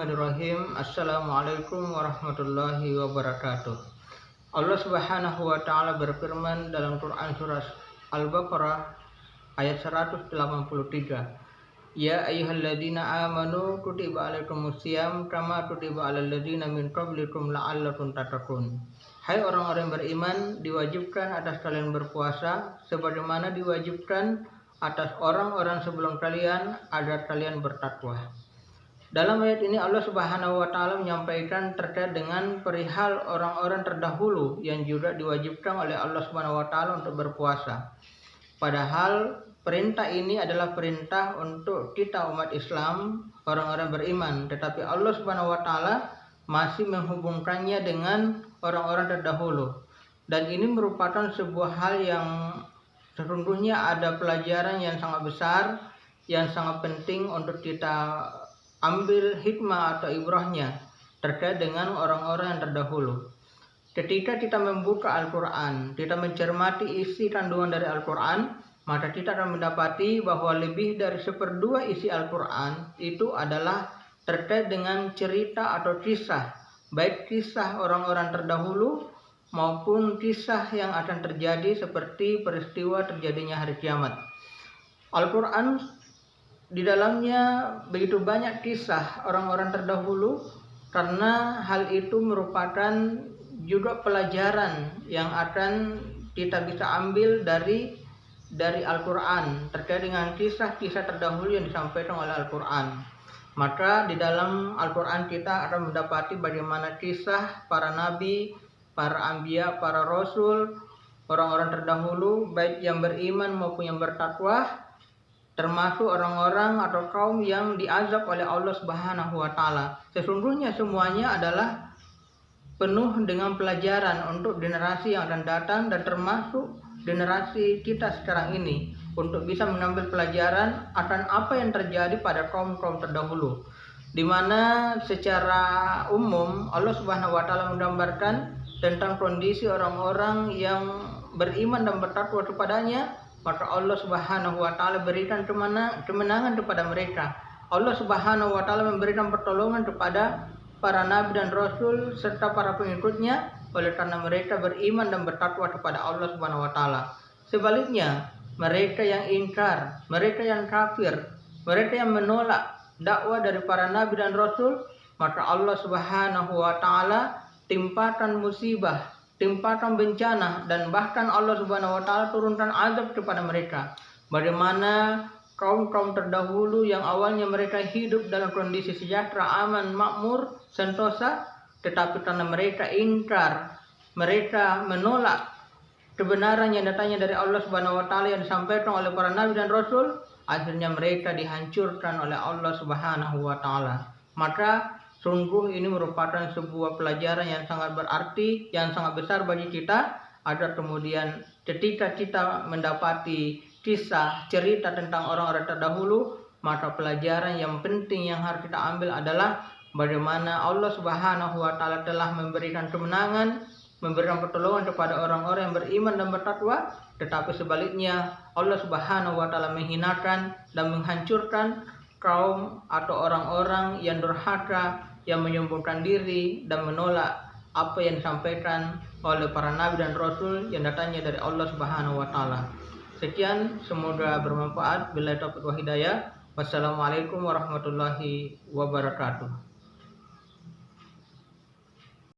Bismillahirrahmanirrahim. Assalamualaikum warahmatullahi wabarakatuh. Allah Subhanahu wa taala berfirman dalam Quran surah Al-Baqarah ayat 183. Ya ayyuhalladzina amanu kutiba alaikumusiyam kama kutiba alal ladzina min qablikum la'allakum tattaqun. Hai orang-orang beriman, diwajibkan atas kalian berpuasa sebagaimana diwajibkan atas orang-orang sebelum kalian agar kalian bertakwa. Dalam ayat ini Allah Subhanahu wa taala menyampaikan terkait dengan perihal orang-orang terdahulu yang juga diwajibkan oleh Allah Subhanahu wa taala untuk berpuasa. Padahal perintah ini adalah perintah untuk kita umat Islam, orang-orang beriman, tetapi Allah Subhanahu wa taala masih menghubungkannya dengan orang-orang terdahulu. Dan ini merupakan sebuah hal yang sesungguhnya ada pelajaran yang sangat besar, yang sangat penting untuk kita ambil hikmah atau ibrahnya terkait dengan orang-orang yang terdahulu. Ketika kita membuka Al-Quran, kita mencermati isi kandungan dari Al-Quran, maka kita akan mendapati bahwa lebih dari 1/2 isi Al-Quran itu adalah terkait dengan cerita atau kisah, baik kisah orang-orang terdahulu maupun kisah yang akan terjadi seperti peristiwa terjadinya hari kiamat. Al-Quran di dalamnya begitu banyak kisah orang-orang terdahulu karena hal itu merupakan juga pelajaran yang akan kita bisa ambil dari Al-Quran terkait dengan kisah-kisah terdahulu yang disampaikan oleh Al-Quran. Maka di dalam Al-Quran kita akan mendapati bagaimana kisah para nabi, para anbiya, para rasul, orang-orang terdahulu baik yang beriman maupun yang bertakwa, termasuk orang-orang atau kaum yang diazab oleh Allah Subhanahu wa taala. Sesungguhnya semuanya adalah penuh dengan pelajaran untuk generasi yang akan datang dan termasuk generasi kita sekarang ini untuk bisa mengambil pelajaran akan apa yang terjadi pada kaum-kaum terdahulu, di mana secara umum Allah Subhanahu wa taala menggambarkan tentang kondisi orang-orang yang beriman dan bertakwa kepadanya, maka Allah Subhanahu wa taala berikan kemenangan kepada mereka. Allah Subhanahu wa taala memberikan pertolongan kepada para nabi dan rasul serta para pengikutnya oleh karena mereka beriman dan bertakwa kepada Allah Subhanahu wa taala. Sebaliknya, mereka yang ingkar, mereka yang kafir, mereka yang menolak dakwah dari para nabi dan rasul, maka Allah Subhanahu wa taala timpakan musibah, timpakan bencana, dan bahkan Allah Subhanahu wa taala turunkan azab kepada mereka. Bagaimana kaum-kaum terdahulu yang awalnya mereka hidup dalam kondisi sejahtera, aman, makmur, sentosa, tetapi karena mereka ingkar, mereka menolak kebenaran yang datangnya dari Allah Subhanahu wa taala yang disampaikan oleh para nabi dan rasul, akhirnya mereka dihancurkan oleh Allah Subhanahu wa taala. Maka sungguh ini merupakan sebuah pelajaran yang sangat berarti, yang sangat besar bagi kita, agar kemudian ketika kita mendapati kisah, cerita tentang orang-orang terdahulu, maka pelajaran yang penting yang harus kita ambil adalah bagaimana Allah Subhanahu wa taala telah memberikan kemenangan, memberikan pertolongan kepada orang-orang yang beriman dan bertakwa, tetapi sebaliknya Allah Subhanahu wa taala menghinakan dan menghancurkan kaum atau orang-orang yang durhaka, yang menyombongkan diri dan menolak apa yang disampaikan oleh para nabi dan rasul yang datangnya dari Allah Subhanahu wa taala. Sekian, semoga bermanfaat. Billahi taufiq wa hidayah. Wassalamualaikum warahmatullahi wabarakatuh.